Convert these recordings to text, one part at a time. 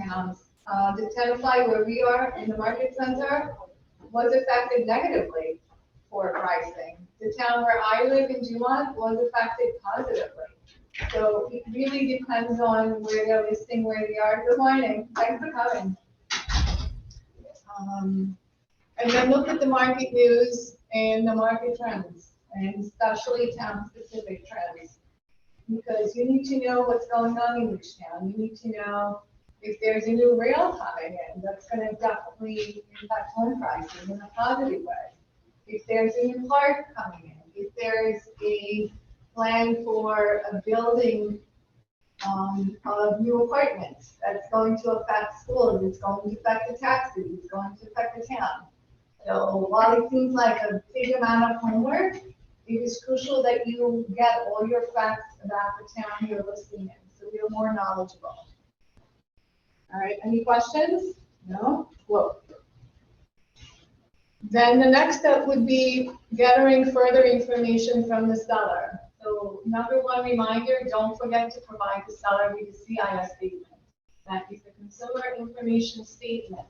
towns. The Tenafly, where we are in the market center, was affected negatively for pricing. The town where I live in Dumont was affected positively. So it really depends on where they're listing, where they are. Good morning. Thanks for coming. And then look at the market news and the market trends, and especially town-specific trends. Because you need to know what's going on in each town. You need to know if there's a new rail coming in, that's going to definitely impact home prices in a positive way. If there's a new park coming in, if there's a plan for a building of new apartments that's going to affect schools, it's going to affect the taxes, it's going to affect the town. So while it seems like a big amount of homework, it is crucial that you get all your facts about the town you're listing in, so you're more knowledgeable. All right, any questions? No? Whoa. Then the next step would be gathering further information from the seller. So number one reminder, don't forget to provide the seller with the CIS statement. That is the Consumer Information Statement.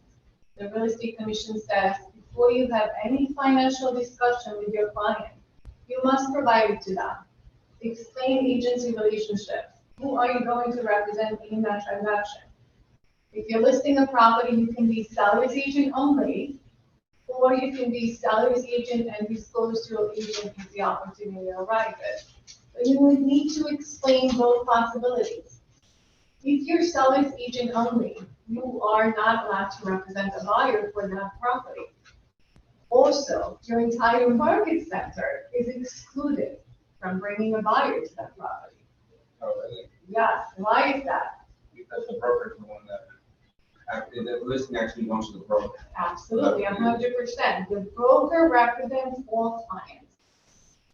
The Real Estate Commission says before you have any financial discussion with your client, you must provide it to them. Explain agency relationships. Who are you going to represent in that transaction? If you're listing a property, you can be seller's agent only, or you can be seller's agent and disclose to your agent if the opportunity arises. But you would need to explain both possibilities. If you're seller's agent only, you are not allowed to represent a buyer for that property. Also, your entire market center is excluded from bringing a buyer to that property. Oh, really? Yes, why is that? Because the broker is the one that, the listing actually belongs to the broker. Absolutely, 100%. The broker represents all clients.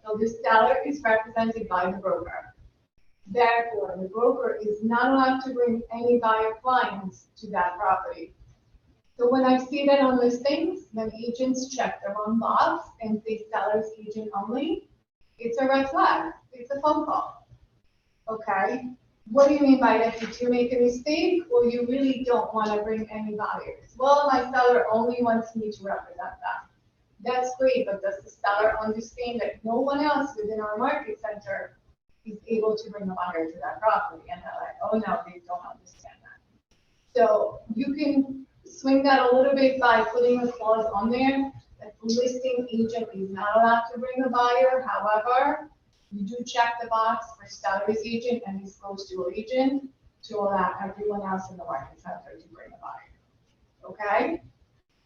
So the seller is represented by the broker. Therefore, the broker is not allowed to bring any buyer clients to that property. So when I see that on listings, then agents check their own box and say seller's agent only, it's a red flag. It's a phone call. Okay? What do you mean by that? Did you make a mistake, or you really don't want to bring any buyers? Well, my seller only wants me to represent them. That's great, but does the seller understand that no one else within our market center is able to bring a buyer to that property? And they're like, oh no, they don't understand that. So you can swing that a little bit by putting a clause on there that the listing agent is not allowed to bring a buyer. However, you do check the box for seller's agent and disclose to your agent to allow everyone else in the market center to bring a buyer. Okay?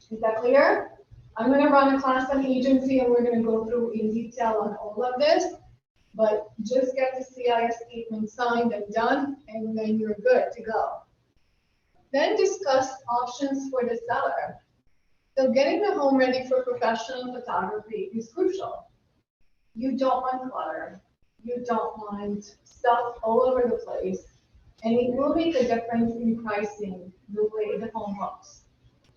Is that clear? I'm going to run a class on agency and we're going to go through in detail on all of this, but just get the CIS statement signed and done, and then you're good to go. Then discuss options for the seller. So getting the home ready for professional photography is crucial. You don't want clutter. You don't want stuff all over the place. And it will make a difference in pricing the way the home looks.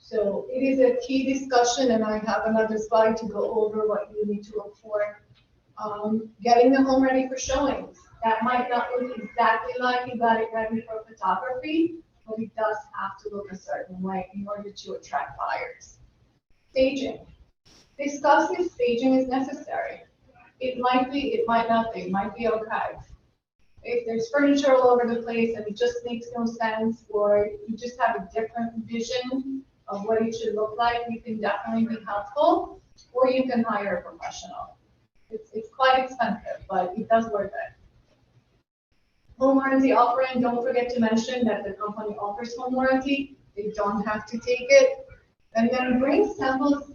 So it is a key discussion, and I have another slide to go over what you need to look for. Getting the home ready for showings. That might not look exactly like you got it ready for photography, but it does have to look a certain way in order to attract buyers. Staging. Discuss if staging is necessary. It might be, it might not be, it might be okay. If there's furniture all over the place and it just makes no sense, or you just have a different vision of what it should look like, you can definitely be helpful, or you can hire a professional. It's quite expensive, but it does worth it. Home warranty offering, don't forget to mention that the company offers home warranty. They don't have to take it. And then bring samples.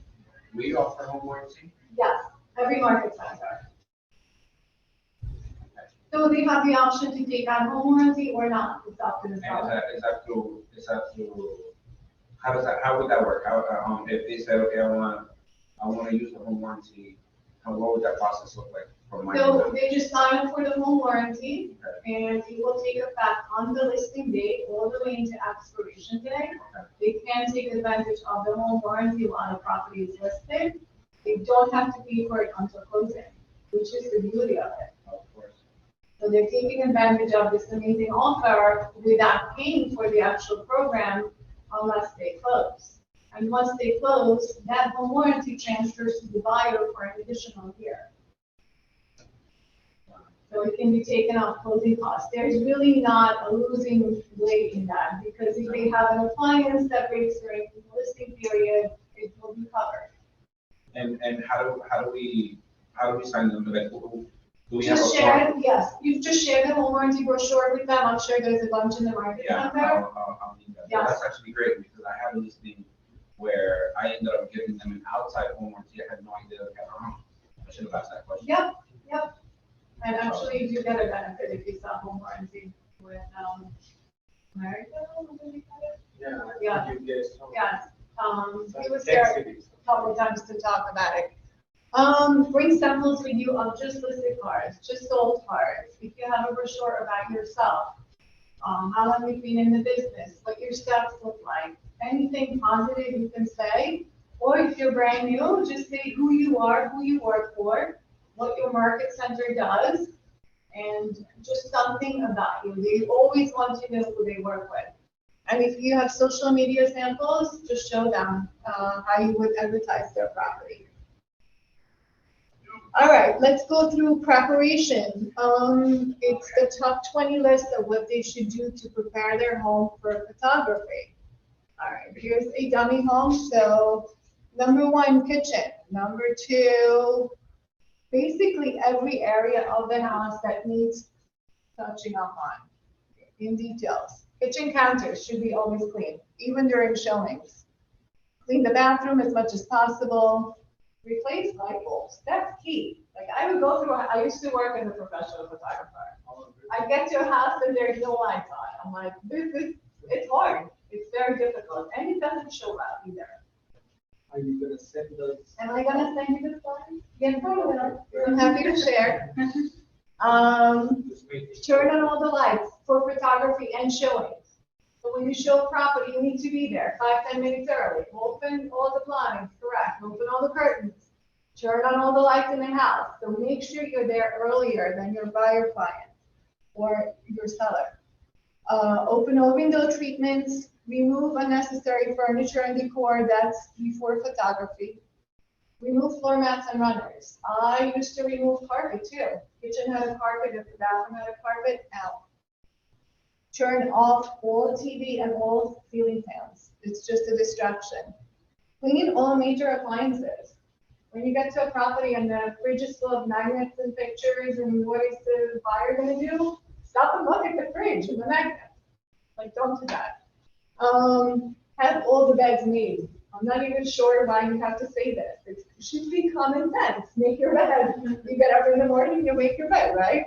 We offer home warranty? Yes, every market center. So they have the option to take out home warranty or not. It's up to the seller. How would that work? If they said, okay, I want to use the home warranty, what would that process look like for my? So they just sign up for the home warranty, and it will take effect on the listing date all the way into expiration day. They can take advantage of the home warranty while the property is listed. They don't have to pay for it until closing, which is the beauty of it. Of course. So they're taking advantage of this amazing offer without paying for the actual program unless they close. And once they close, that home warranty transfers to the buyer for an additional year. So it can be taken off closing costs. There's really not a losing way in that, because if they have an appliance that breaks during the listing period, it will be covered. And how do we sign them? Like, do we have a Just share form? it, yes, you just share the home warranty brochure with them. I'm sure there's a bunch in the market Yeah, out there. I'll need that. Yes. That's actually great, because I had a listing where I ended up giving them an outside home warranty. I had no idea they had a home. I should have asked that question. Yep, yep. And actually, you do get a benefit if you sell home warranty with, America, what do we call it? Yeah. Yeah. You get Yes, he was Tech there cities. a couple times to talk about it. Bring samples with you of just listed cars, just sold cars. If you have a brochure about yourself, how long you've been in the business, what your stats look like, anything positive you can say. Or if you're brand new, just say who you are, who you work for, what your market center does, and just something about you. They always want to know who they work with. And if you have social media samples, just show them how you would advertise their property. All right, let's go through preparation. It's the top 20 list of what they should do to prepare their home for photography. All right, here's a dummy home. So number 1, kitchen. Number 2, basically every area of the house that needs touching up on in details. Kitchen counters should be always clean, even during showings. Clean the bathroom as much as possible. Replace light bulbs, that's key. Like I would go through, I used to work as a professional photographer. I get to a house and there's no lights on. I'm like, it's hard. It's very difficult. And it doesn't show up either. Are you gonna send those? Am I gonna send you the slides? Yeah, probably. I'm happy to share. Just make it- Turn on all the lights for photography and showings. So when you show property, you need to be there 5-10 minutes early. Open all the blinds, correct. Open all the curtains. Turn on all the lights in the house. So make sure you're there earlier than your buyer client or your seller. Open all window treatments. Remove unnecessary furniture and decor. That's before photography. Remove floor mats and runners. I used to remove carpet too. Kitchen had a carpet, if the bathroom had a carpet, out. Turn off all TV and all ceiling fans. It's just a distraction. Clean all major appliances. When you get to a property and the fridge is full of magnets and pictures and what is the buyer gonna do? Stop and look at the fridge and the magnets. Like, don't do that. Have all the beds made. I'm not even sure why you have to say this. It should be common sense. Make your bed. You get up in the morning, you make your bed, right?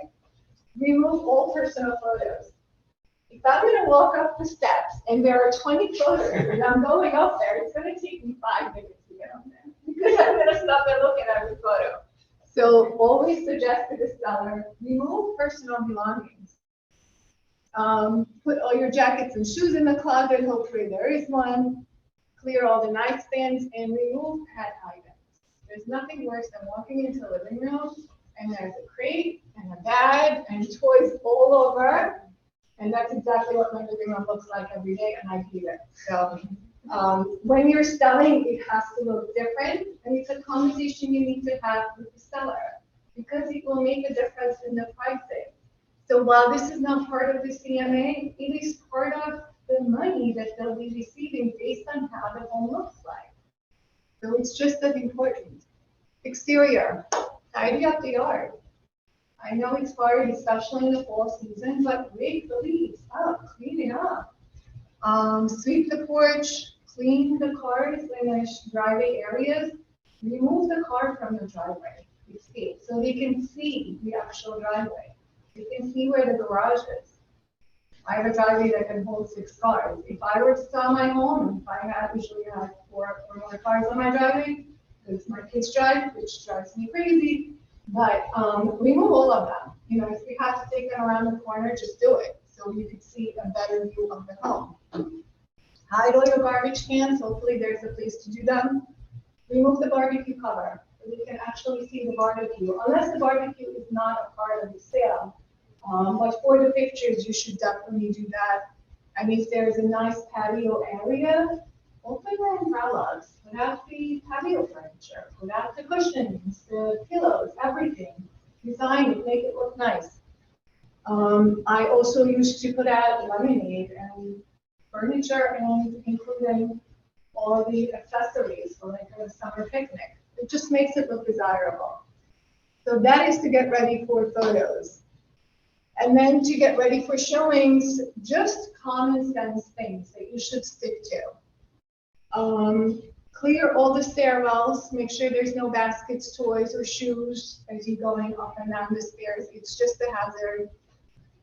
Remove all personal photos. If I'm gonna walk up the steps and there are 20 photos and I'm going up there, it's gonna take me 5 minutes to get up there because I'm gonna stop and look at every photo. So always suggest to the seller, remove personal belongings. Put all your jackets and shoes in the closet, hopefully there is one. Clear all the nightstands and remove pet items. There's nothing worse than walking into the living room and there's a crate and a bag and toys all over. And that's exactly what my living room looks like every day, and I hate it. So when you're selling, it has to look different, and it's a conversation you need to have with the seller because it will make a difference in the pricing. So while this is not part of the CMA, it is part of the money that they'll be receiving based on how the home looks like. So it's just as important. Exterior, tidy up the yard. I know it's hard, especially in the fall season, but rake the leaves up, clean it up. Sweep the porch, clean the cars in the driveway areas. Remove the car from the driveway. So they can see the actual driveway. They can see where the garage is. I have a driveway that can hold 6 cars. If I were to sell my home, if I usually have 4 or more cars on my driveway, because my kids drive, which drives me crazy. But remove all of them. You know, if you have to take them around the corner, just do it so you can see a better view of the home. Hide all your garbage cans. Hopefully there's a place to do them. Remove the barbecue cover so you can actually see the barbecue. Unless the barbecue is not a part of the sale, But for the pictures, you should definitely do that. And if there's a nice patio area, open your umbrellas, put out the patio furniture, put out the cushions, the pillows, everything. Design it, make it look nice. I also used to put out lemonade and furniture and including all the accessories for like a summer picnic. It just makes it look desirable. So that is to get ready for photos. And then to get ready for showings, just common sense things that you should stick to. Clear all the stairwells, make sure there's no baskets, toys, or shoes as you're going up and down the stairs. It's just a hazard.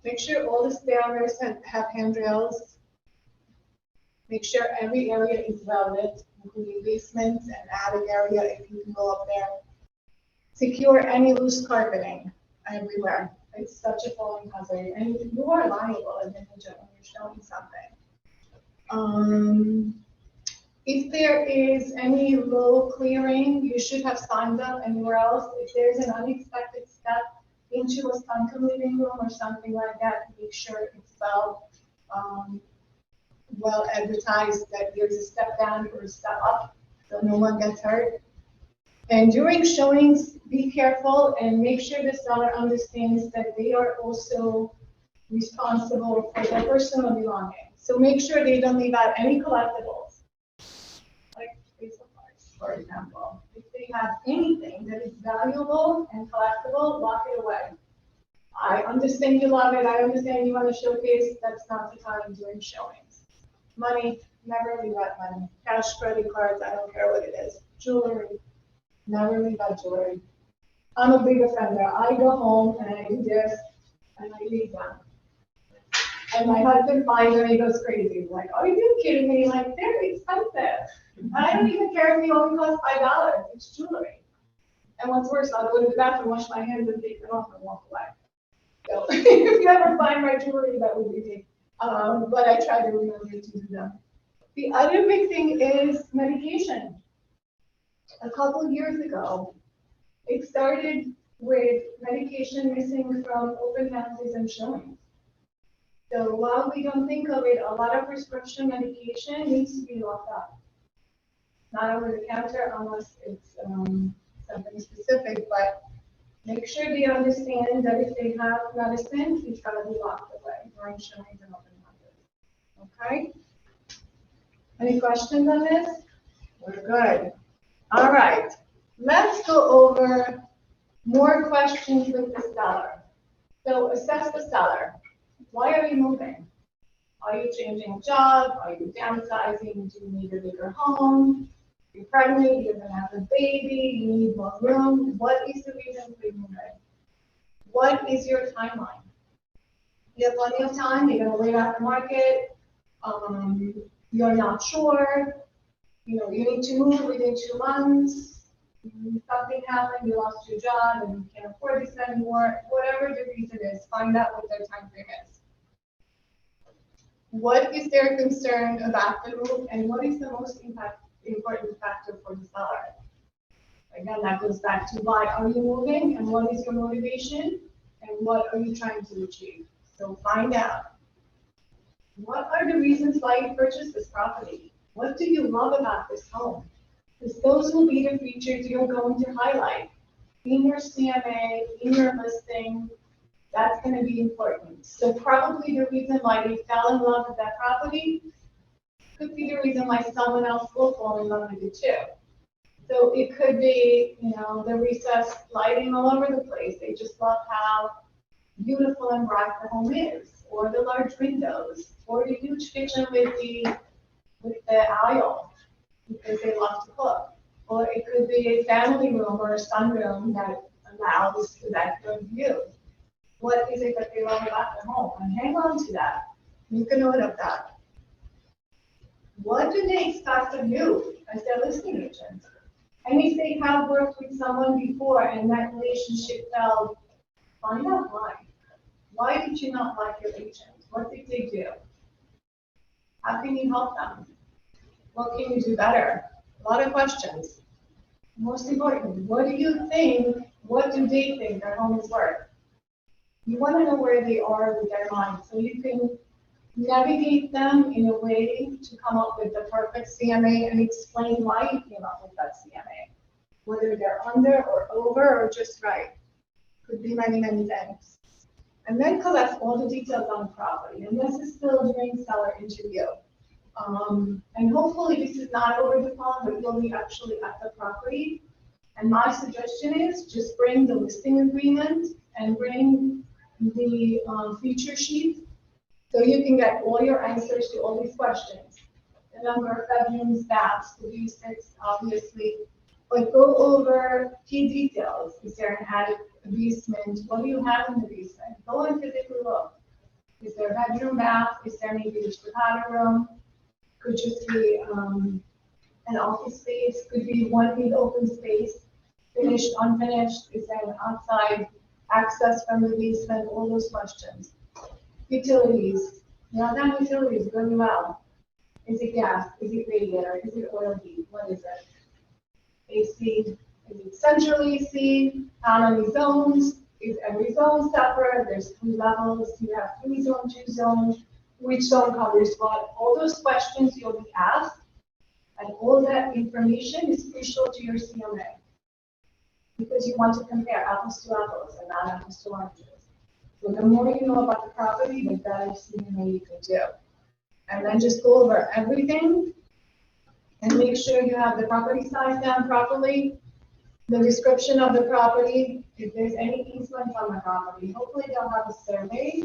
Make sure all the stairs have handrails. Make sure every area is well lit, including basements and attic area if you can go up there. Secure any loose carpeting everywhere. It's such a falling hazard, and you are liable in the future when you're showing something. If there is any low clearing, you should have signed up anywhere else. If there's an unexpected step into a sunken living room or something like that, make sure it's well advertised that there's a step down or a step up, so no one gets hurt. And during showings, be careful and make sure the seller understands that they are also responsible for their personal belongings. So make sure they don't leave out any collectibles, like Facebook cards, for example. If they have anything that is valuable and collectible, lock it away. I understand you love it. I understand you want to showcase. That's not the time during showings. Money, never leave out money. Cash, credit cards, I don't care what it is. Jewelry. Never leave out jewelry. I'm a big offender. I go home and I do this and I leave them. And my husband finds them and he goes crazy. He's like, are you kidding me? Like, they're expensive. I don't even care if they only cost $5. It's jewelry. And what's worse, I'll go to the bathroom, wash my hands and take it off and walk away. So if you ever find my jewelry, that would be me. But I try to remember to do them. The other big thing is medication. A couple years ago, it started with medication missing from open houses and showings. So while we don't think of it, a lot of prescription medication needs to be locked up. Not over the counter unless it's something specific, but make sure they understand that if they have medicine, it's got to be locked away during showings and open houses. Okay? Any questions on this? We're good. All right, let's go over more questions with the seller. So assess the seller. Why are you moving? Are you changing job? Are you downsizing? Do you need a bigger home? You're pregnant, you're gonna have a baby, you need more room. What is the reason for moving? What is your timeline? You have plenty of time, you're gonna wait out the market, you're not sure. You know, you need to move within 2 months, something happened, you lost your job and you can't afford this anymore, whatever the reason is, find out what their time frame is. What is their concern about the move and what is the most important factor for the seller? Again, that goes back to why are you moving and what is your motivation and what are you trying to achieve? So find out. What are the reasons why you purchased this property? What do you love about this home? Because those will be the features you're going to highlight in your CMA, in your listing. That's going to be important. So probably the reason why they fell in love with that property could be the reason why someone else will fall in love with it too. So it could be, you know, the recessed lighting all over the place. They just love how beautiful and bright the home is, or the large windows, or the huge kitchen with the aisle because they love to cook. Or it could be a family room or a sunroom that allows that good view. What is it that they love about the home? And hang on to that. Make a note of that. What do they expect of you as their listing agent? And if they have worked with someone before and that relationship fell, find out why. Why did you not like your agent? What did they do? How can you help them? What can you do better? A lot of questions. Most important, what do you think, what do they think their home is worth? You want to know where they are with their mind, so you can navigate them in a way to come up with the perfect CMA and explain why you came up with that CMA. Whether they're under or over or just right. Could be many, many things. And then collect all the details on the property. And this is still during seller interview. And hopefully this is not over the phone, but you'll be actually at the property. And my suggestion is just bring the listing agreement and bring the feature sheet so you can get all your answers to all these questions. The number of bedrooms, baths, the basics, obviously, but go over key details. Is there an attic, a basement? What do you have in the basement? Go and physically look. Is there a bedroom, bath? Is there maybe just a powder room? Could just be an office space. Could be one big open space, finished, unfinished. Is there an outside access from the basement? All those questions. Utilities. Now that utilities really well. Is it gas? Is it radiator? Is it oil heat? What is it? AC? Is it central AC? How many zones? Is every zone separate? There's 3 levels. You have 3 zones, 2 zones. Which zone covers what? All those questions you'll be asked, and all that information is crucial to your CMA. Because you want to compare apples to apples and not apples to oranges. So the more you know about the property, the better CMA you can do. And then just go over everything and make sure you have the property size down properly, the description of the property, if there's any easement on the property. Hopefully they'll have a survey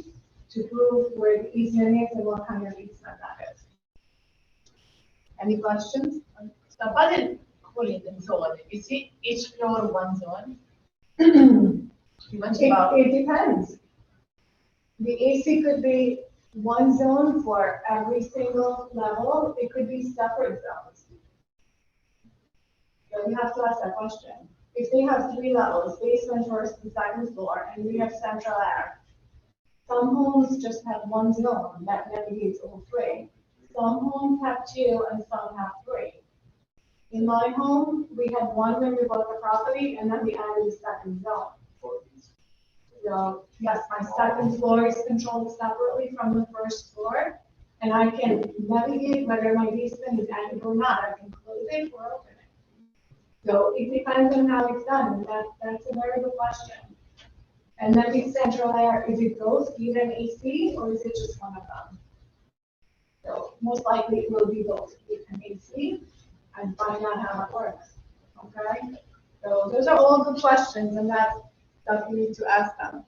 to prove where the easement is and what kind of easement that is. Any questions? So how did call it in zone? Is it each floor one zone? You mentioned about It depends. The AC could be one zone for every single level. It could be separate zones. So you have to ask that question. If they have 3 levels, basement, first, and second floor, and we have central air, some homes just have one zone that navigates all 3. Some homes have 2 and some have 3. In my home, we had 1 when we bought the property, and then we added a second zone. So yes, my second floor is controlled separately from the first floor, and I can navigate whether my basement is active or not. I can close it or open it. So it depends on how it's done, and that's a very good question. And then the central air, is it both heat and AC, or is it just one of them? So most likely it will be both heat and AC, and find out how it works. Okay? So those are all good questions, and that's stuff you need to ask them.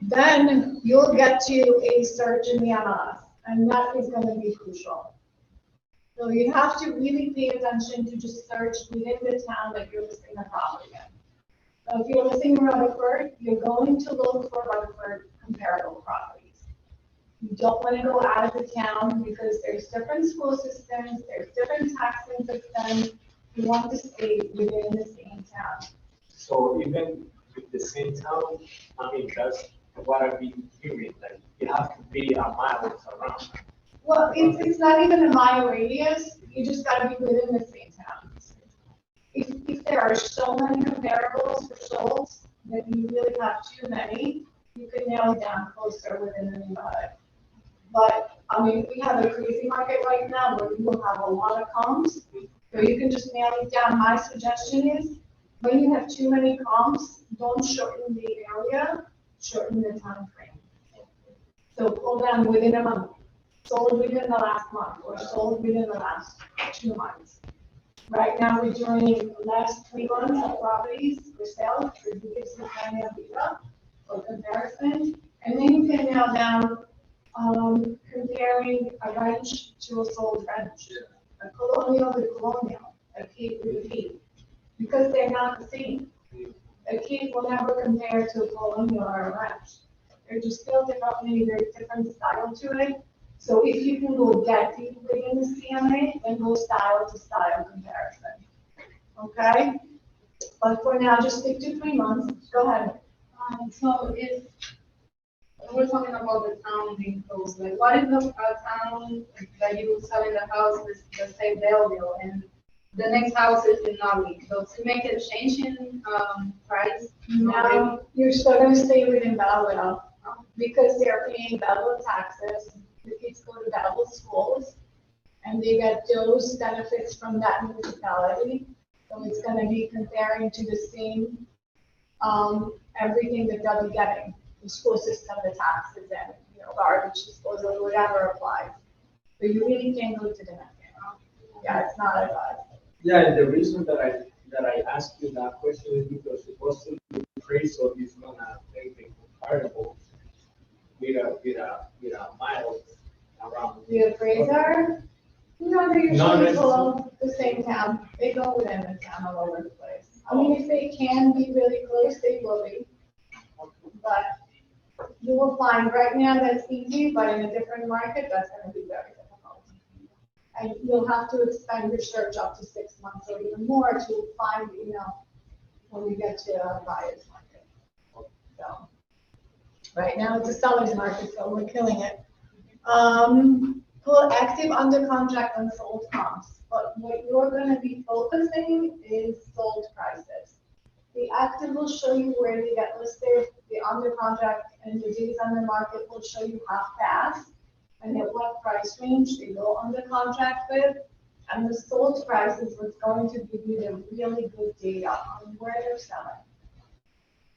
Then you'll get to a search in the MLS, and that is going to be crucial. So you have to really pay attention to just search within the town that you're listing a property in. So if you're listing in Rutherford, you're going to look for Rutherford comparable properties. You don't want to go out of the town because there's different school systems, there's different taxing systems. You want to stay within the same town. So even with the same town, I mean, that's what I've been hearing, like you have to be a mile around. Well, it's not even a mile radius, you just gotta be within the same town. If there are so many comparables for sold that you really have too many, you can nail it down closer within the neighborhood. But, I mean, we have a crazy market right now where we will have a lot of comps, so you can just nail it down. My suggestion is, when you have too many comps, don't shorten the area, shorten the time frame. So pull down within a month, sold within the last month, or sold within the last 2 months. Right now, we're doing the last 3 months of properties for sale, for the gives you kind of data or comparison. And then you can nail down comparing a ranch to a sold ranch, a colonial with colonial, a cape with a cape, because they're not the same. A cape will never compare to a colonial or a ranch. They're just built differently, there's different style to it. So if you can go that deep within the CMA, then go style to style comparison. Okay? But for now, just stick to 3 months. Go ahead. So if we're talking about the town being closed, like what if the town that you selling the house is the same Belleville and the next house is in Nolly, so to make a change in, price. Now, you're still gonna stay within Belleville, because they're paying Belleville taxes, the kids go to Belleville schools, and they get those benefits from that municipality. So it's gonna be comparing to the same, everything that they'll be getting, the school system, the taxes, and, garbage disposal, whatever applies. But you really can't go to the next, yeah, it's not advised. Yeah, and the reason that I asked you that question is because it was to appraisal is gonna make it comparable with a mile around. The appraiser, no, they Not usually necessarily. follow the same town, they go within the town all over the place. I mean, if they can be really close, they will be. But you will find right now that's easy, but in a different market, that's gonna be very difficult. And you'll have to expand your search up to 6 months or even more to find, when you get to a buyer's market. So, right now it's a seller's market, so we're killing it. Pull active under contract and sold comps, but what you're gonna be focusing is sold prices. The active will show you where they get listed, the under contract and the days on the market will show you how fast and at what price range they go under contract with. And the sold price is what's going to give you the really good data on where they're selling.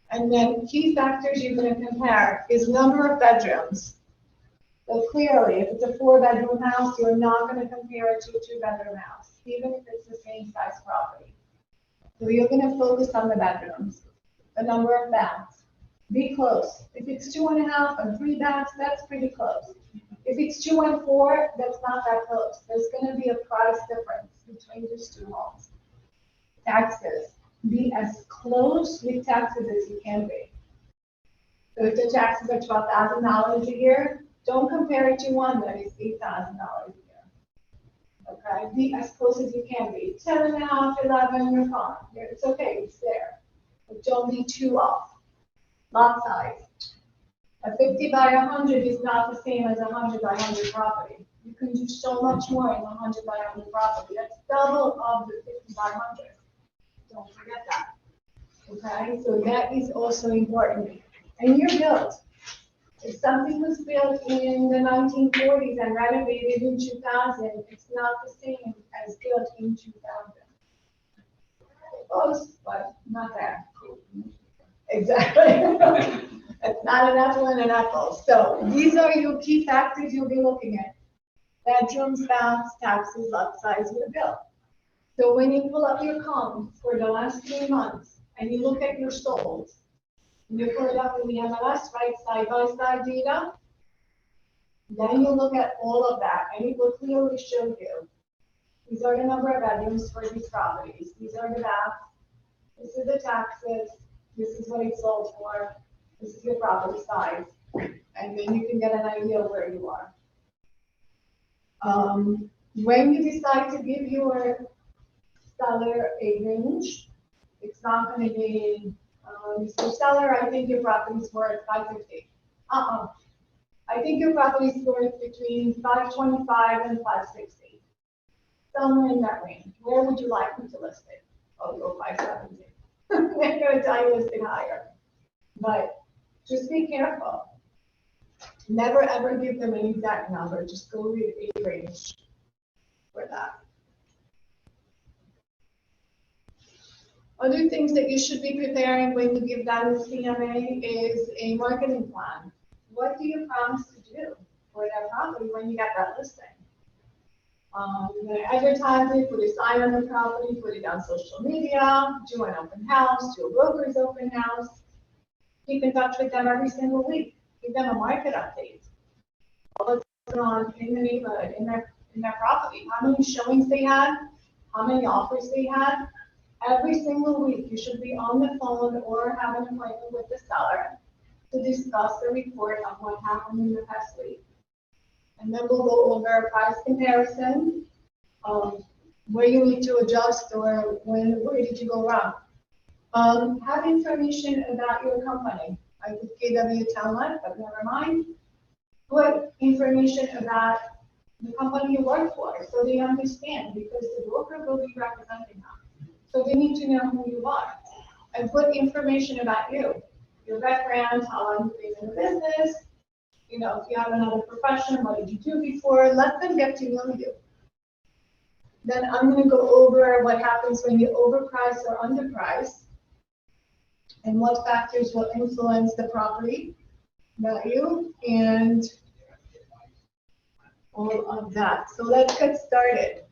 And then key factors you're gonna compare is number of bedrooms. So clearly, if it's a 4-bedroom house, you're not gonna compare it to a 2-bedroom house, even if it's the same size property. So you're gonna focus on the bedrooms, the number of baths. Be close. If it's 2.5 and 3 baths, that's pretty close. If it's 2 and 4, that's not that close. There's gonna be a price difference between these two homes. Taxes. Be as close with taxes as you can be. So if the taxes are $12,000 a year, don't compare it to one that is $8,000 a year. Okay, be as close as you can be. 10.5, 11, you're fine. It's okay, it's there. But don't be too off. Lot size. A 50 by 100 is not the same as a 100 by 100 property. You can do so much more in a 100 by 100 property. That's double of the 50 by 100. Don't forget that. Okay, so that is also important. And you're built. If something was built in the 1940s and renovated in 2000, it's not the same as built in 2000. Close, but not there. Exactly. It's not an apple and an apple. So these are your key factors you'll be looking at. Bedrooms, baths, taxes, lot size, your bill. So when you pull up your comps for the last 3 months and you look at your solds, you pull it up in the MLS, right, side-by-side data. Then you look at all of that, and it will clearly show you. These are the number of bedrooms for these properties. These are the baths. This is the taxes. This is what it sold for. This is your property size. And then you can get an idea of where you are. When you decide to give your seller a range, it's not going to be, Mr. Seller, I think your property is worth 550. I think your property is worth between 525 and 560. Somewhere in that range. Where would you like me to list it? Oh, go 570. They're going to tell you list it higher. But just be careful. Never ever give them an exact number. Just go with a range for that. Other things that you should be preparing when you give them the CMA is a marketing plan. What do you promise to do for that property when you get that listing? You're going to advertise it, put a sign on the property, put it on social media, do an open house, do a broker's open house. Keep in touch with them every single week. Give them a market update. What's going on in the neighborhood, in their property? How many showings they had? How many offers they had? Every single week, you should be on the phone or have an appointment with the seller to discuss the report of what happened in the past week. And then we'll go over a price comparison, where you need to adjust or where did you go wrong. Have information about your company. I put KW Talent, but never mind. Put information about the company you work for, so they understand, because the broker will be representing them. So they need to know who you are and put information about you, your background, how long you've been in the business, you know, if you have another profession, what did you do before, let them get to know you. Then I'm gonna go over what happens when you overprice or underprice and what factors will influence the property value and all of that. So let's get started.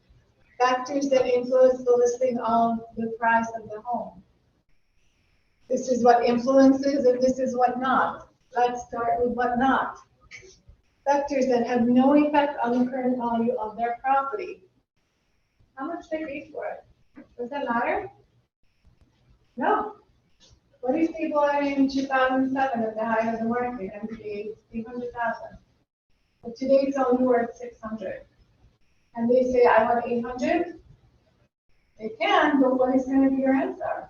Factors that influence the listing of the price of the home. This is what influences and this is what not. Let's start with what not. Factors that have no effect on the current value of their property. How much they paid for it? Does that matter? No. What if they bought it in 2007 at the height of the market and paid 300,000? But today it's only worth 600. And they say, I want 800? They can, but what is going to be your answer?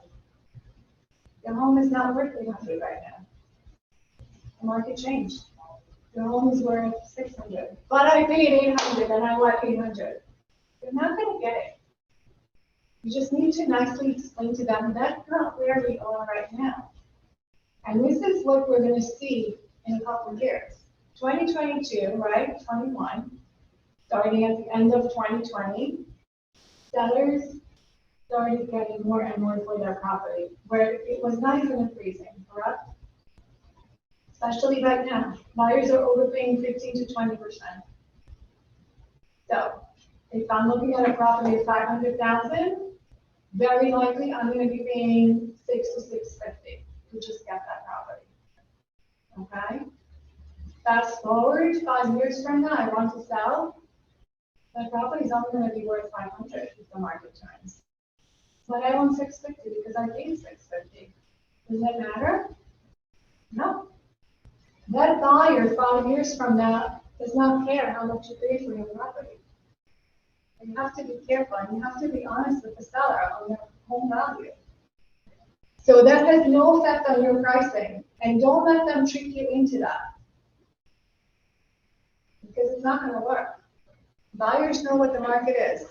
Your home is not worth 800 right now. The market changed. Your home is worth 600. But I paid 800 and I want 800. You're not going to get it. You just need to nicely explain to them that's not where we are right now. And this is what we're going to see in a couple of years. 2022, right? 21. Starting at the end of 2020, sellers started getting more and more for their property, where it was not even increasing, correct? Especially right now, buyers are overpaying 15 to 20%. So, if I'm looking at a property of 500,000, very likely I'm going to be paying 6 to 650 to just get that property. Okay. Fast forward 5 years from now, I want to sell. That property is only going to be worth 500 if the market turns. But I want 650 because I paid 650. Does that matter? No. That buyer 5 years from now does not care how much you pay for your property. You have to be careful and you have to be honest with the seller on their home value. So that has no effect on your pricing, and don't let them trick you into that, because it's not going to work. Buyers know what the market is.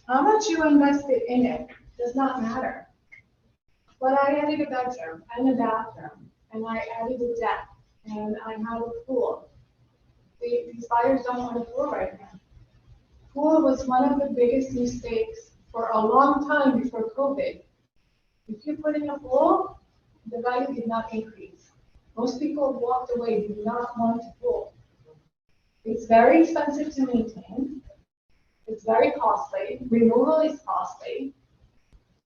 How much you invested in it does not matter. But I added a bedroom and a bathroom, and I added a deck, and I have a pool. These buyers don't want a pool right now. Pool was one of the biggest mistakes for a long time before COVID. If you put in a pool, the value did not increase. Most people walked away, did not want a pool. It's very expensive to maintain. It's very costly. Removal is costly.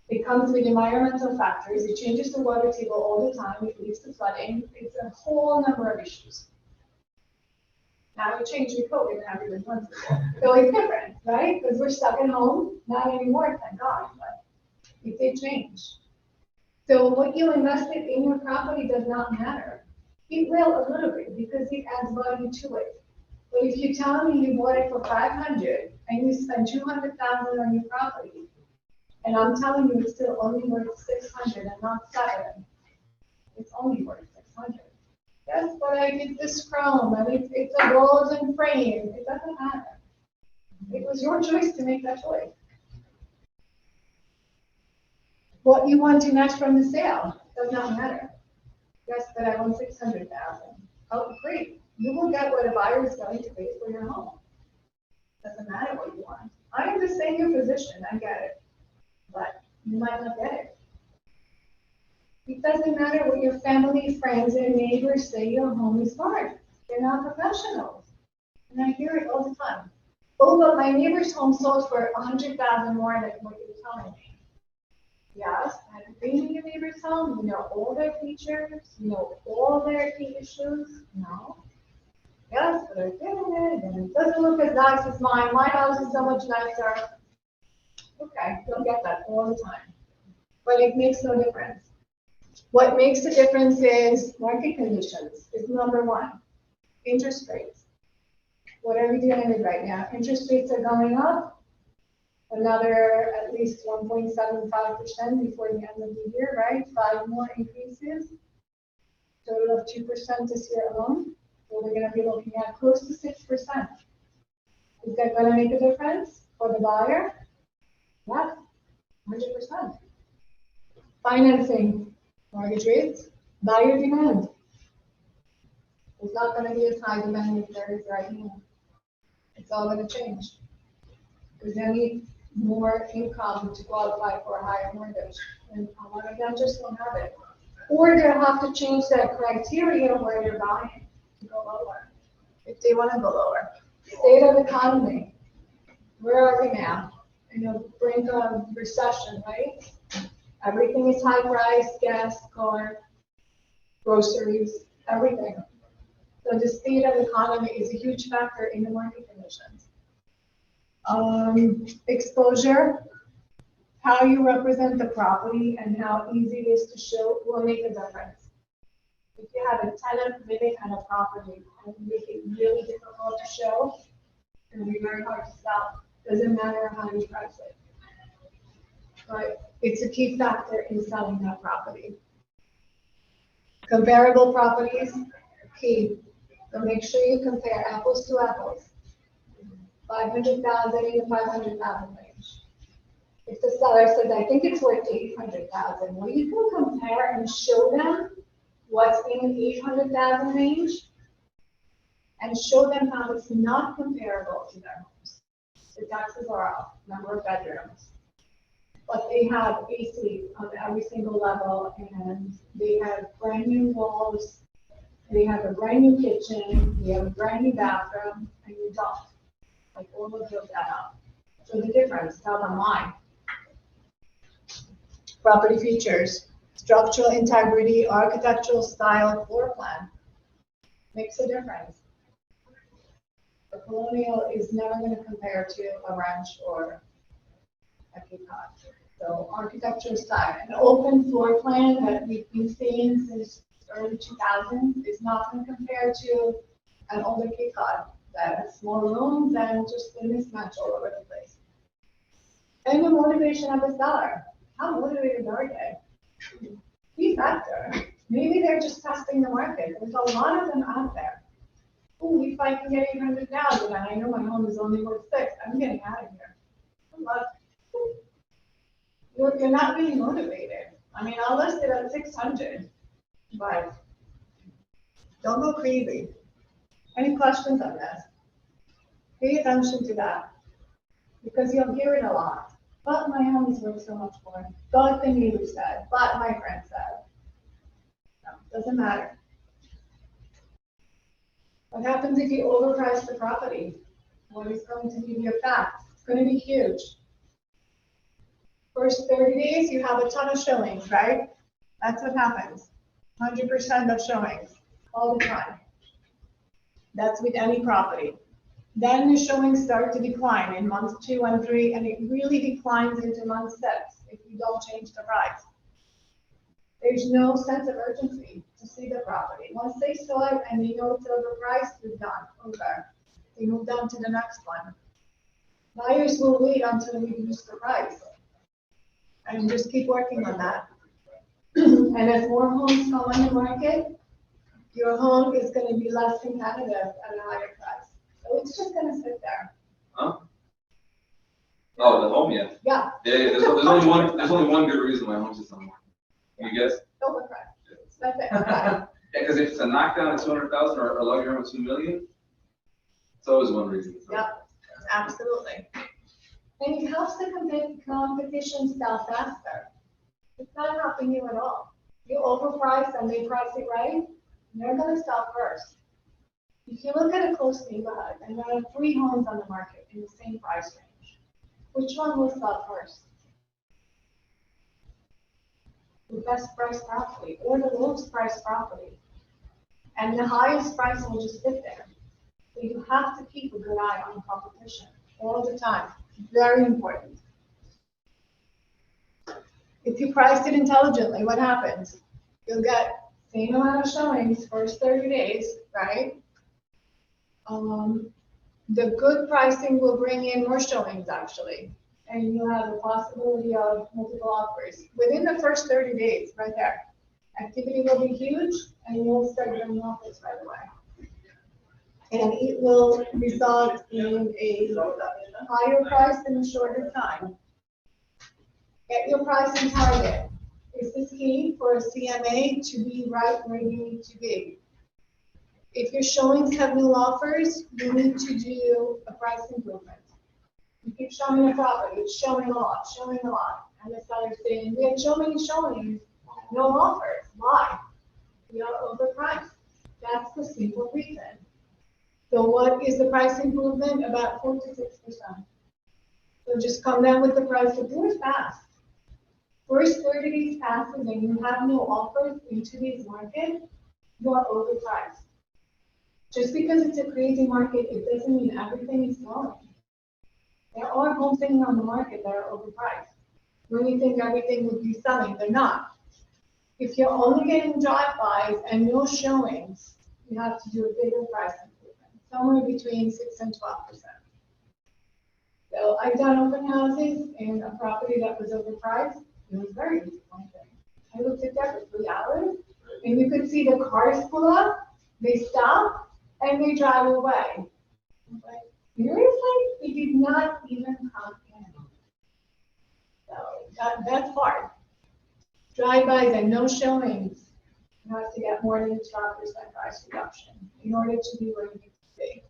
It comes with environmental factors. It changes the water table all the time. It leads to flooding. It's a whole number of issues. Now it changed with COVID and everyone wants it. So it's different, right? Because we're stuck at home. Not anymore, thank God, but it did change. So what you invested in your property does not matter. It will a little bit because it adds value to it. But if you tell me you bought it for 500 and you spent 200,000 on your property, and I'm telling you it's still only worth 600 and not 7, it's only worth 600. Yes, but I did this chrome and it's a golden frame. It doesn't matter. It was your choice to make that choice. What you want to net from the sale does not matter. Yes, but I want 600,000. Oh, great. You will get what a buyer is going to pay for your home. Doesn't matter what you want. I understand your position. I get it. But you might not get it. It doesn't matter what your family, friends, and neighbors say your home is worth. They're not professionals. And I hear it all the time. Oh, but my neighbor's home sold for 100,000 more than what you're telling me. Yes, have you been to your neighbor's home? You know all their features? You know all their key issues? No. Yes, but they're doing it, and it doesn't look as nice as mine. My house is so much nicer. Okay, you'll get that all the time. But it makes no difference. What makes a difference is market conditions is number one. Interest rates. What are we dealing with right now? Interest rates are going up. Another at least 1.75% before the end of the year, right? 5 more increases. Total of 2% this year alone. So we're going to be looking at close to 6%. Is that gonna make a difference for the buyer? Yes, 100%. Financing, mortgage rates, buyer demand. It's not gonna be as high demand as there is right now. It's all gonna change. Because they need more income to qualify for a higher mortgage. And a lot of them just don't have it. Or they'll have to change that criteria where they're buying to go lower, if they wanna go lower. State of economy, where are we now? Brink of recession, right? Everything is high price, gas, car, groceries, everything. So the state of economy is a huge factor in the market conditions. Exposure, how you represent the property and how easy it is to show will make a difference. If you have a tenant living on a property and you make it really difficult to show, it'll be very hard to sell. Doesn't matter how you price it. But it's a key factor in selling that property. Comparable properties, key. So make sure you compare apples to apples. 500,000 in the 500,000 range. If the seller says, I think it's worth 800,000, well, you can compare and show them what's in the 800,000 range and show them how it's not comparable to their homes. The taxes are off, number of bedrooms, but they have AC on every single level and they have brand new walls, they have a brand new kitchen, they have a brand new bathroom, and you don't. Like all of those add up. So the difference, tell them why. Property features, structural integrity, architectural style, floor plan. Makes a difference. The colonial is never going to compare to a ranch or a Cape Cod. So architectural style, an open floor plan that we've been seeing since early 2000s is not going to compare to an older Cape Cod that has small rooms and just a mismatch all over the place. And the motivation of the seller. How motivated are they? Key factor. Maybe they're just testing the market. There's a lot of them out there. Oh, if I can get 800,000 and I know my home is only worth 6, I'm getting out of here. You're not really motivated. I mean, I'll list it at 600, but don't go crazy. Any questions on this? Pay attention to that because you'll hear it a lot. But my home is worth so much more. But the neighbor said, but my friend said. No, doesn't matter. What happens if you overprice the property? What is going to be the effect? It's going to be huge. First 30 days, you have a ton of showings, right? That's what happens. 100% of showings all the time. That's with any property. Then the showings start to decline in months 2 and 3, and it really declines into month 6 if you don't change the price. There's no sense of urgency to see the property. Once they saw it and they know it's overpriced, you're done. Over. They move on to the next one. Buyers will wait until we reduce the price and just keep working on that. And as more homes come on the market, your home is going to be less competitive at a higher price. So it's just going to sit there. Huh? Oh, the home, yeah. Yeah. Yeah, there's only one good reason why homes is on market. You guess? Overpriced. That's it. Yeah, because if it's a knockdown at 200,000 or a luxury home at 2 million, it's always one reason. Yep, absolutely. And it helps the competition sell faster. It's not helping you at all. You overprice and they price it right, they're going to sell first. If you look at a close neighborhood and there are 3 homes on the market in the same price range, which one will sell first? The best price property or the lowest price property. And the highest price will just sit there. So you have to keep a good eye on competition all the time. Very important. If you price it intelligently, what happens? You'll get same amount of showings first 30 days, right? The good pricing will bring in more showings actually, and you'll have a possibility of multiple offers within the first 30 days, right there. Activity will be huge, and you'll start getting offers right away. And it will result in a higher price in a shorter time. Get your pricing target. This is key for a CMA to be right where you need to be. If your showings have new offers, you need to do a price improvement. You keep showing a property, it's showing a lot, and the seller's saying, we have so many showings, no offers. Why? We are overpriced. That's the simple reason. So what is the price improvement? About 4 to 6%. So just come down with the price of yours fast. First 30 days passes and you have no offers in today's market, you are overpriced. Just because it's a crazy market, it doesn't mean everything is selling. There are homes sitting on the market that are overpriced. When you think everything would be selling, they're not. If you're only getting drive-bys and no showings, you have to do a bigger price improvement, somewhere between 6 and 12%. So I've done open houses in a property that was overpriced. It was very disappointing. I looked at that for 3 hours, and you could see the cars pull up, they stop, and they drive away. I'm like, seriously? They did not even come in. So that's hard. Drive-bys and no showings. You have to get more than 12% price reduction in order to be where you need to be.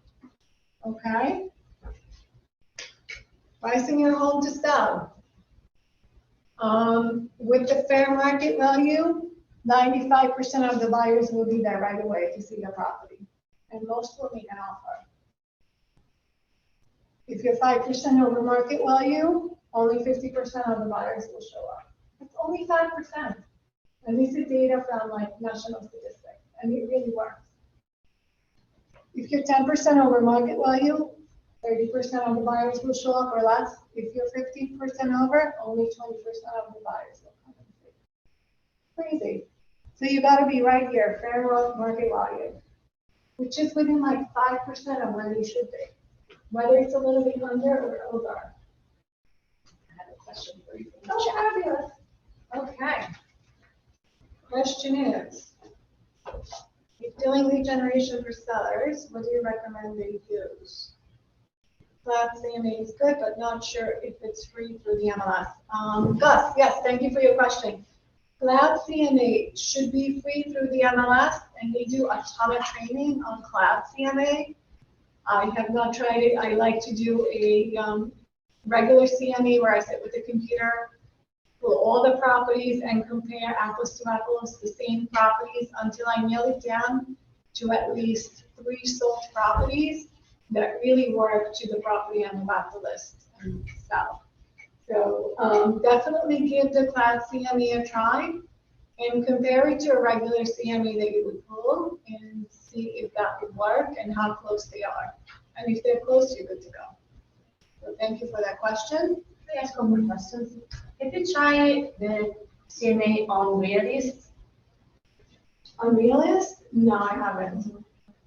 Okay? Pricing your home to sell. With the fair market value, 95% of the buyers will be there right away to see the property, and most will make an offer. If you're 5% over market value, only 50% of the buyers will show up. It's only 5%. And this is data from like national statistics, and it really works. If you're 10% over market value, 30% of the buyers will show up or less. If you're 50% over, only 20% of the buyers will come and see. Crazy. So you got to be right here, fair market value, which is within like 5% of where you should be, whether it's a little bit under or over. I have a question for you. Oh, fabulous. Okay. Question is, if doing lead generation for sellers, what do you recommend they use? Cloud CMA is good, but not sure if it's free through the MLS. Gus, yes, thank you for your question. Cloud CMA should be free through the MLS, and they do a ton of training on Cloud CMA. I have not tried it. I like to do a regular CMA where I sit with the computer, pull all the properties and compare apples to apples, the same properties, until I nail it down to at least 3 sold properties that really work to the property I'm about to list and sell. So definitely give the Cloud CMA a try and compare it to a regular CMA that you would pull and see if that would work and how close they are. And if they're close, you're good to go. So thank you for that question. Can I ask one more question? Have you tried the CMA on Realist? On Realist? No, I haven't.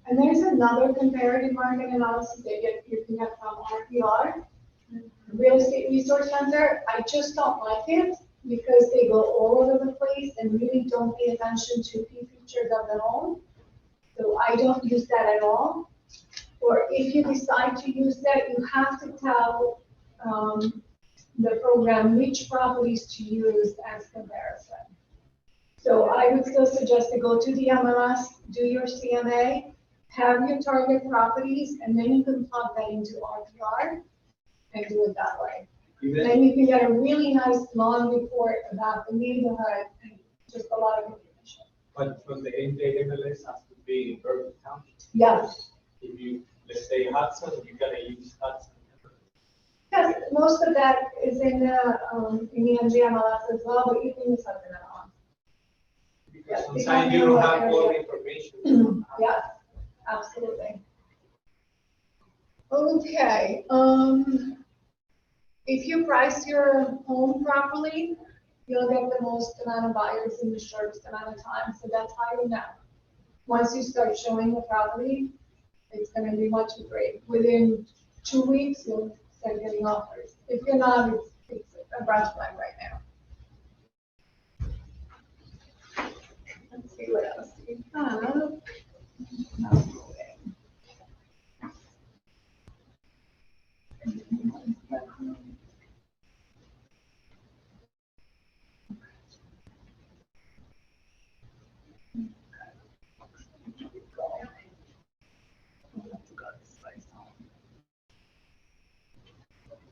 And there's another comparative market analysis that you can get from RPR, Real Estate Resource Center. I just don't like it because they go all over the place and really don't pay attention to key features of the home. So I don't use that at all. Or if you decide to use that, you have to tell the program which properties to use as comparison. So I would still suggest to go to the MLS, do your CMA, have your target properties, and then you can plug that into RPR and do it that way. Then you can get a really nice long report about the neighborhood and just a lot of information. But the MLS has to be in Berkeley County. Yes. If you, let's say Hudson, you gotta use Hudson. Yes, most of that is in the MGMLS as well, but you can use something else. Because sometimes you don't have all the information. Yes, absolutely. Okay, if you price your home properly, you'll get the most amount of buyers in the shortest amount of time, so that's how you know. Once you start showing the property, it's gonna be much great. Within 2 weeks, you'll start getting offers. If you're not, it's a red flag right now. Let's see what else we have.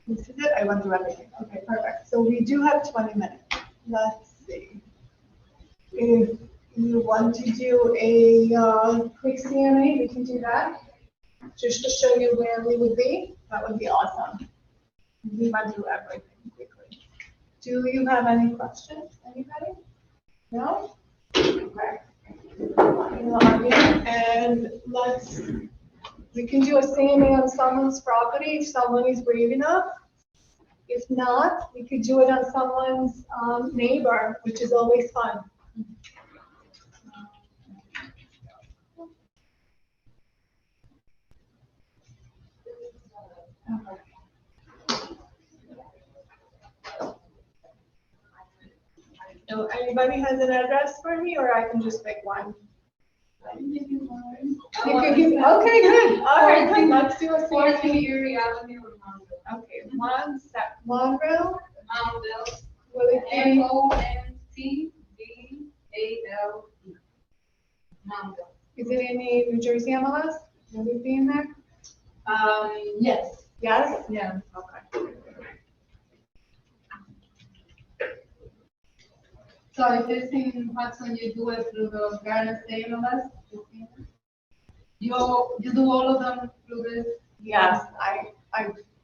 This is it, I went through everything. Okay, perfect. So we do have 20 minutes. Let's see. If you want to do a quick CMA, we can do that. Just to show you where we would be, that would be awesome. We went through everything quickly. Do you have any questions, anybody? No? Okay. And we can do a CMA on someone's property if someone is brave enough. If not, we could do it on someone's neighbor, which is always fun. So anybody has an address for me, or I can just pick one? You can give, okay, good. All right, then let's do a Fourth CMA. Erie Avenue, Monville. Okay, Monville. Monville, Will it be? Montvale. Monville. Is it any New Jersey MLS? Will it be in there? Yes. Yes? Yeah. Okay. So if it's in Hudson, you do it through the Garden State MLS? You do all of them through this? Yes,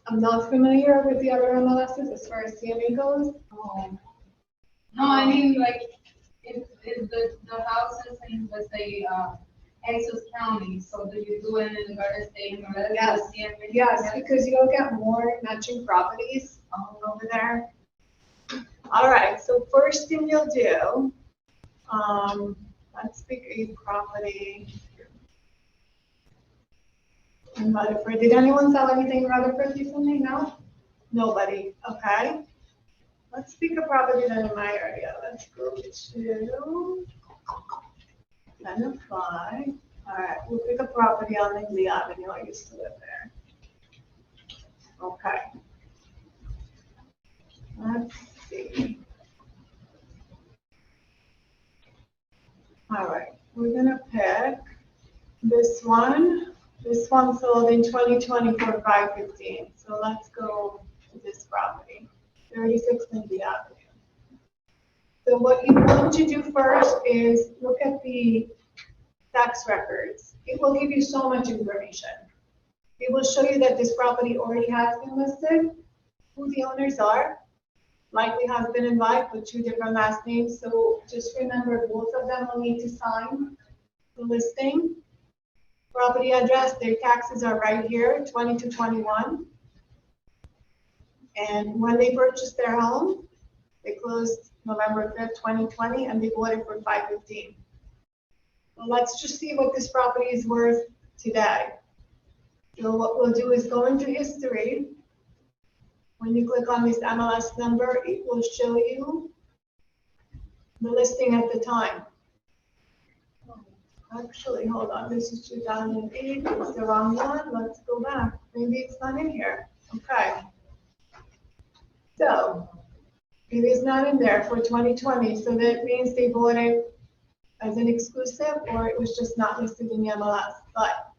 I'm not familiar with the other MLSs as far as CMA goes. No, I mean, like, if the house is in, let's say, Essex County, so do you do it in the Garden State MLS? Yes. CMA? Yes, because you'll get more matching properties over there. All right, so first thing you'll do, let's pick a property in Rutherford. Did anyone sell anything in Rutherford recently? No? Nobody, okay. Let's pick a property then in my area. Let's go to, then apply. All right, we'll pick a property on Lingley Avenue. I used to live there. Okay. Let's see. All right, we're gonna pick this one. This one sold in 2020 for $515. So let's go to this property, 36 Lindsay Avenue. So what you want to do first is look at the tax records. It will give you so much information. It will show you that this property already has been listed, who the owners are, likely husband and wife with 2 different last names. So just remember, both of them will need to sign the listing. Property address, their taxes are right here, 2021. And when they purchased their home, they closed November 5th, 2020, and they bought it for $515. Well, let's just see what this property is worth today. So what we'll do is go into history. When you click on this MLS number, it will show you the listing at the time. Actually, hold on, this is 2008, it's the wrong one, let's go back, maybe it's not in here, okay. So, it is not in there for 2020, so that means they bought it as an exclusive, or it was just not listed in the MLS, but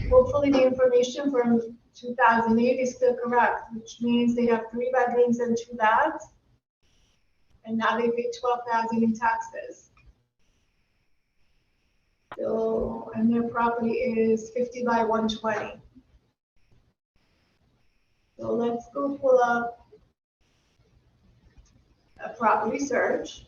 hopefully the information from 2008 is still correct, which means they have 3 bedrooms and 2 baths, and now they pay $12,000 in taxes. So, and their property is 50 by 120. So let's go pull up a property search.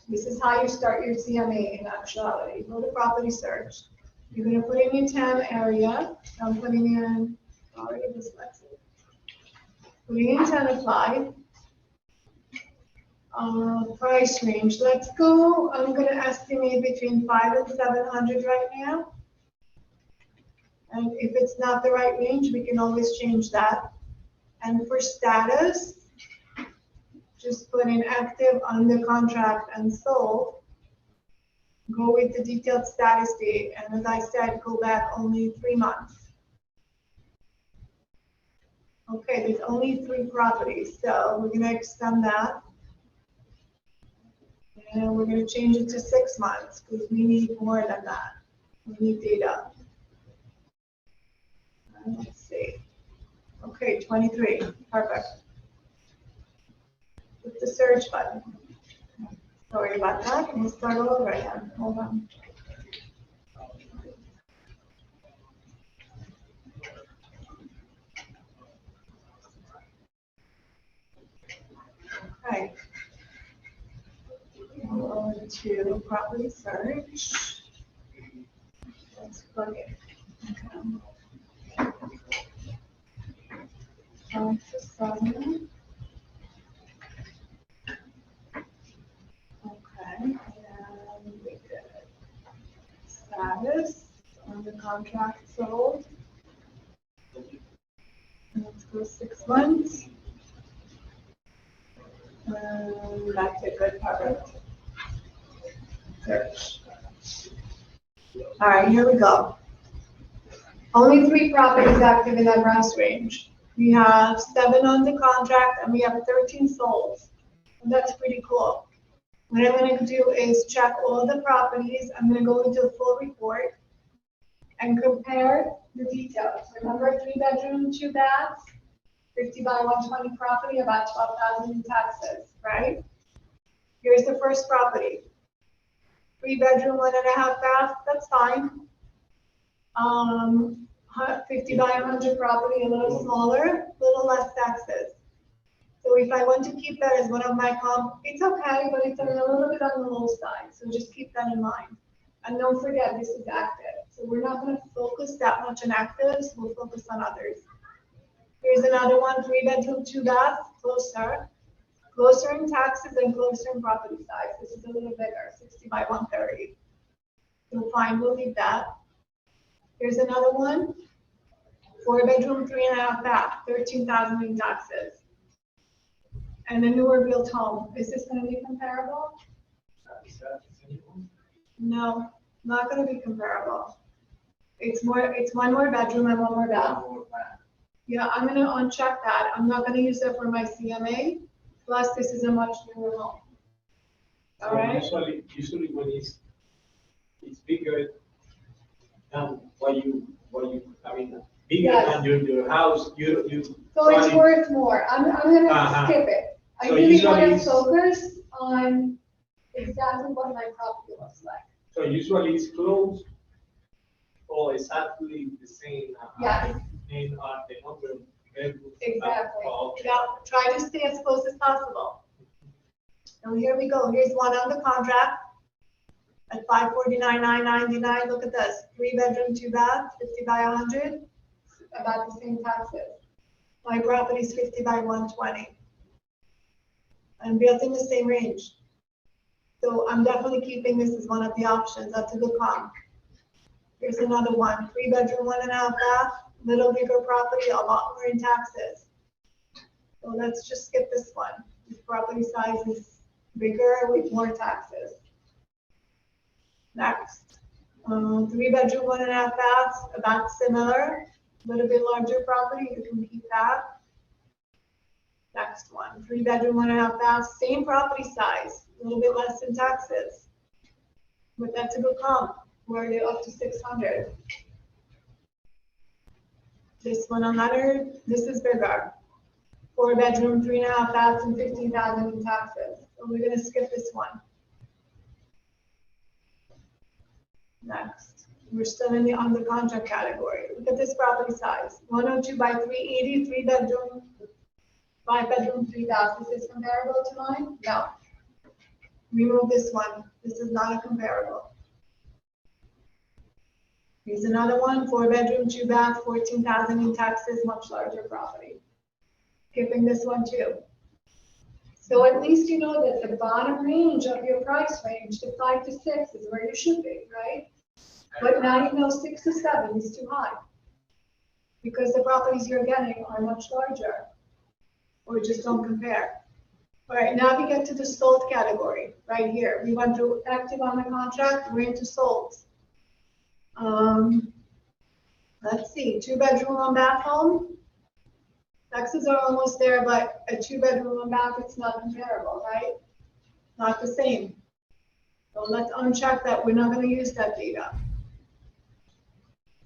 This is how you start your CMA in actuality. Go to property search. You're going to put in your town area. I'm putting in, already dyslexic. Putting in town applied. Price range, let's go, I'm gonna estimate between 500 and 700 right now. And if it's not the right range, we can always change that. And for status, just put in active, under contract, and sold. Go with the detailed status date, and as I said, go back only 3 months. Okay, there's only 3 properties, so we're gonna extend that. And we're gonna change it to 6 months, because we need more than that. We need data. Let's see. Okay, 23, perfect. Hit the search button. Sorry about that, we'll start all over again, hold on. Okay. Go to property search. Let's plug it. Okay. 5 to 7. Okay, and we did status on the contract sold. Let's go 6 months. That's a good part. Search. All right, here we go. Only 3 properties active in that price range. We have 7 on the contract and we have 13 sold. And that's pretty cool. What I'm going to do is check all the properties. I'm going to go into the full report and compare the details. Remember, 3 bedroom, 2 baths, 50 by 120 property, about 12,000 in taxes, right? Here's the first property. 3 bedroom, 1.5 bath, that's fine. 50 by 100 property, a little smaller, a little less taxes. So if I want to keep that as one of my comp, it's okay, but it's a little bit on the low side. So just keep that in mind. And don't forget, this is active. So we're not going to focus that much on actives. We'll focus on others. Here's another one, 3 bedroom, 2 bath, closer. Closer in taxes and closer in property size. This is a little bigger, 60 by 130. So fine, we'll leave that. Here's another one, 4 bedroom, 3.5 bath, 13,000 in taxes. And a newer built home. Is this going to be comparable? No, not going to be comparable. It's 1 more bedroom and 1 more bath. Yeah, I'm going to uncheck that. I'm not going to use that for my CMA. Plus, this is a much newer home. All right. Usually when it's bigger than bigger Yes. than your house, you. So it's worth more. I'm going to skip it. I So really want to usually focus on exactly what my property looks like. So usually it's close or exactly the same. Yes. In the number of bedrooms. Exactly. Okay. Yeah, try to stay as close as possible. And here we go. Here's one on the contract at 549,999. Look at this. 3 bedroom, 2 bath, 50 by 100. About the same taxes. My property is 50 by 120. And built in the same range. So I'm definitely keeping this as one of the options. That's a good comp. Here's another one. 3 bedroom, 1.5 bath, little bigger property, a lot more in taxes. So let's just skip this one. This property size is bigger with more taxes. Next, 3 bedroom, 1.5 baths, about similar, a little bit larger property, you can keep that. Next one, 3 bedroom, 1.5 baths, same property size, a little bit less in taxes. But that's a good comp, where they're up to 600. This one, 100, this is bigger. 4 bedroom, 3.5 baths, and 15,000 in taxes. So we're gonna skip this one. Next, we're still in the under contract category. Look at this property size, 102 by 380, 3 bedroom, 5 bedroom, 3 baths. Is this comparable to mine? No. Remove this one. This is not a comparable. Here's another one, 4 bedroom, 2 bath, 14,000 in taxes, much larger property. Skipping this one too. So at least you know that the bottom range of your price range, the 5 to 6, is where you should be, right? But now you know 6 to 7 is too high. Because the properties you're getting are much larger. Or just don't compare. All right, now we get to the sold category, right here. We went through active on the contract, we're into sold. Let's see, 2 bedroom, 1 bath home. Taxes are almost there, but a 2-bedroom and bath, it's not comparable, right? Not the same. So let's uncheck that, we're not gonna use that data.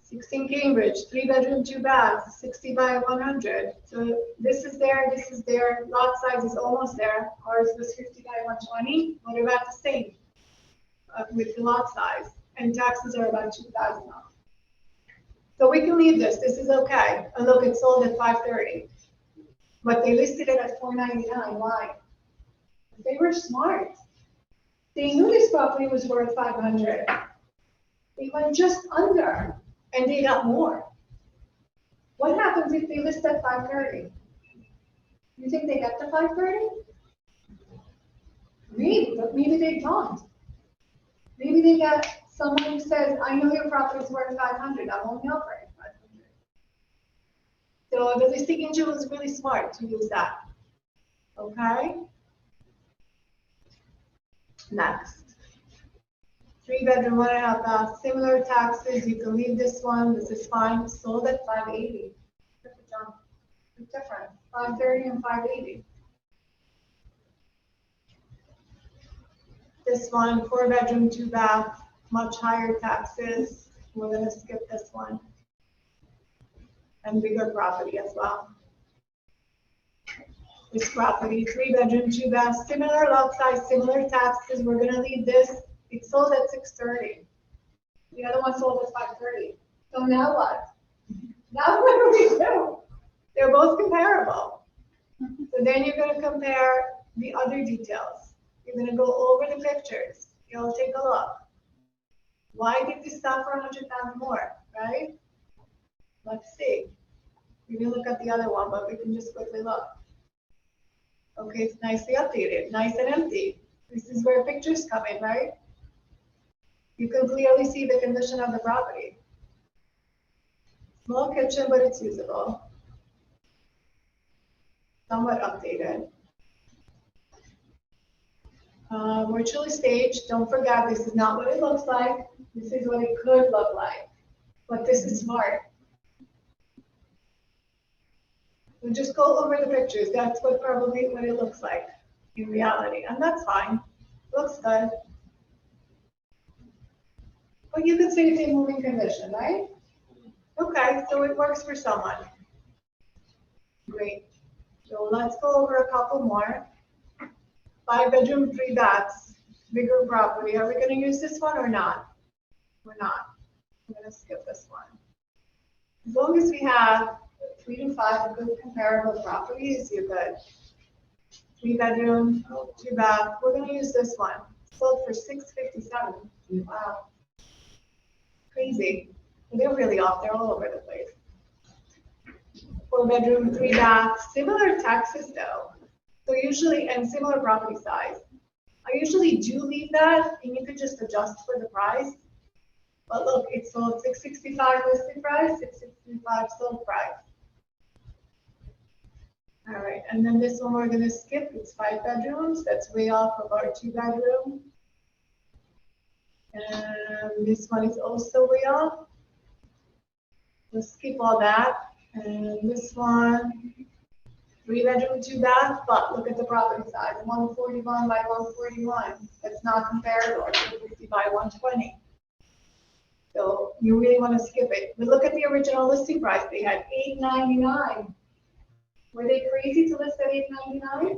16 Cambridge, 3-bedroom, 2 baths, 60 by 100. So this is there, lot size is almost there. Ours was 50 by 120, what about the same with the lot size? And taxes are about 2,000 off. So we can leave this is okay. And look, it sold at 530. But they listed it at 499, why? They were smart. They knew this property was worth 500. They went just under, and they got more. What happens if they list at 530? You think they get to 530? Maybe, but maybe they don't. Maybe they get someone who says, I know your property is worth 500, I'm only offering 500. So the listing agent was really smart to use that. Okay? Next. 3-bedroom, 1.5 bath, similar taxes, you can leave this one, this is fine, sold at 580. Look at John. It's different, 530 and 580. This one, 4-bedroom, 2 bath, much higher taxes, we're gonna skip this one. And bigger property as well. This property, 3-bedroom, 2 bath, similar lot size, similar taxes, we're gonna leave this. It sold at 630. The other one sold at 530. So now what? Now what do we do? They're both comparable. So then you're gonna compare the other details. You're gonna go over the pictures. You'll take a look. Why did this sell for 100,000 more, right? Let's see. We can look at the other one, but we can just quickly look. Okay, it's nicely updated, nice and empty. This is where pictures come in, right? You can clearly see the condition of the property. Small kitchen, but it's usable. Somewhat updated. Virtually staged. Don't forget, this is not what it looks like. This is what it could look like. But this is smart. So just go over the pictures. That's what it looks like in reality. And that's fine. Looks good. But you could say it's in moving condition, right? Okay, so it works for someone. Great. So let's go over a couple more. 5-bedroom, 3 baths, bigger property. Are we going to use this one or not? We're not. I'm going to skip this one. As long as we have 3 to 5 good comparable properties, you're good. 3-bedroom, 2 bath. We're going to use this one. Sold for $657. Wow. Crazy. They're really off. They're all over the place. 4-bedroom, 3 bath. Similar taxes though. So usually, and similar property size. I usually do leave that, and you could just adjust for the price. But look, it's sold $665 listed price, $665 sold price. All right, and then this one we're going to skip. It's 5 bedrooms. That's way off of our 2-bedroom. And this one is also way off. We'll skip all that. And this one, 3-bedroom, 2 bath, but look at the property size, 141 by 141. That's not comparable to 50 by 120. So you really want to skip it. But look at the original listing price. They had $899. Were they crazy to list at $899?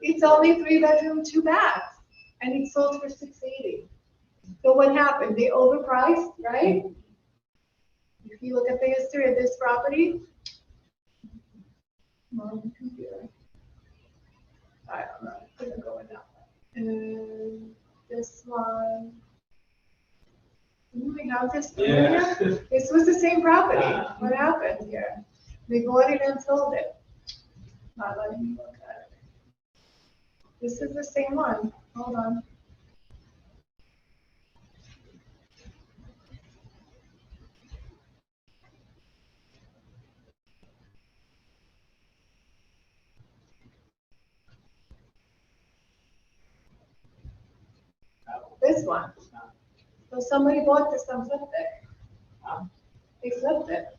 It's only 3-bedroom, 2 baths, and it sold for $680. So what happened? They overpriced, right? If you look at the history of this property, on the computer. I don't know. It couldn't go in that one. And this one. We have this. Yeah. This was the same property. What happened here? They bought it and sold it. Not letting me look at it. This is the same one. Hold on. This one. So somebody bought this and flipped it. They flipped it.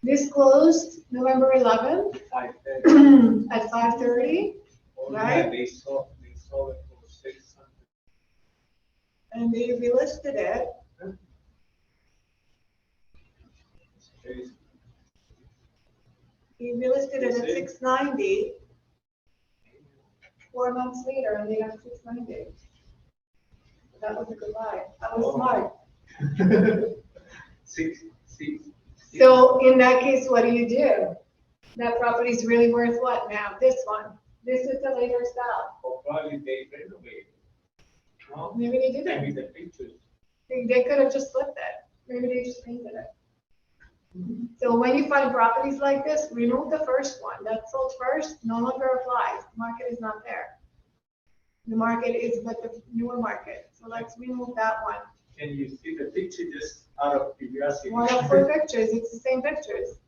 This closed November 11th Like, at 5:30, yeah, they sold it for 600. and they relisted it. It's crazy. He relisted it at See? 690. 4 months later, and they got 690. That was a good buy. That was Oh. smart. Six. So in that case, what do? That property is really worth what now? This one. This is the later sell. Or probably they renovated. No? Maybe they didn't. Maybe the pictures. They could have just flipped it. Maybe they just painted it. So when you find properties like this, remove the first one. That sold first, no longer applies. The market is not there. The market is but the newer market. So let's remove that one. Can you see the picture just out of curiosity? One of 4 pictures, it's the same pictures.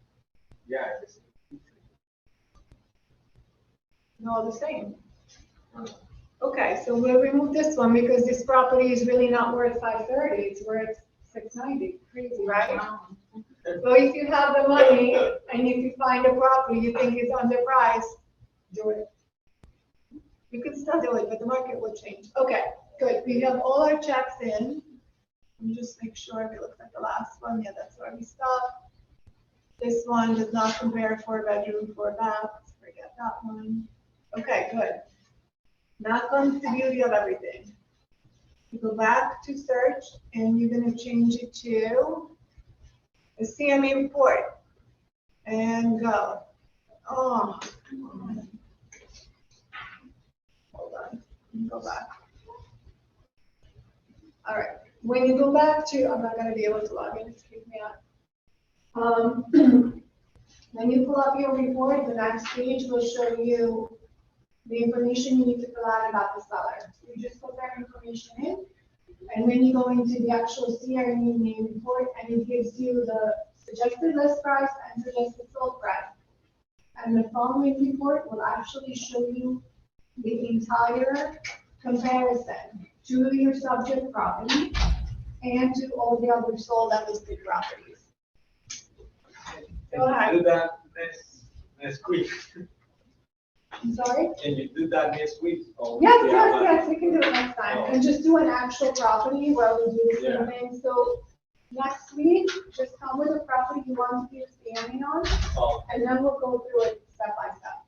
Yeah. It's- No, the same. Okay, so we'll remove this one because this property is really not worth 530, it's worth 690. Crazy, right? So if you have the money and if you find a property you think is underpriced, do it. You can still do it, but the market will change. Okay, good. We have all our checks in. Let me just make sure if it looks like the last one. Yeah, that's where we stopped. This one does not compare 4-bedroom, 4-bath. Forget that one. Okay, good. Now comes the beauty of everything. You go back to search and you're going to change it to the CMA report and go. Oh, come on. Hold on. Let me go back. All right. When you go back to, I'm not going to be able to log in. It's kicked me out. When you pull up your report, the next page will show you the information you need to fill out about the seller. You just put that information in, and then you go into the actual CMA report, and it gives you the suggested list price and suggested sold price. And the following report will actually show you the entire comparison to your subject property and to all the other sold and listed properties. Go ahead. Can you do that next week? I'm sorry? Can you do that next week? Or Yes, we yes, have a- yes, we can do it next time, and just do an actual property where we do the Yeah. same thing. So next week, just come with a property you want to be expanding on, Oh, and then we'll go through it step by step,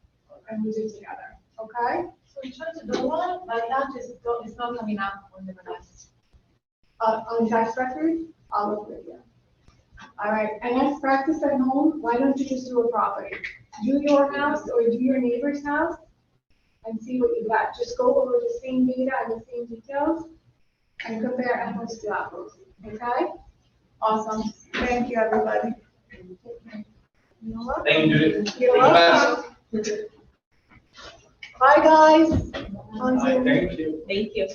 and we do it together, okay? So in terms of the one, but that is, it's not coming out on the next. On tax record, I'll look with you. All right, and let's practice at home. Why don't you just do a property? Do your house or do your neighbor's house and see what you got. Just go over the same data and the same details and compare apples to apples, okay? Awesome. Thank you, everybody. You're welcome. Thank you, Judith. You're welcome. Bye, guys. On Zoom. thank you. Thank you.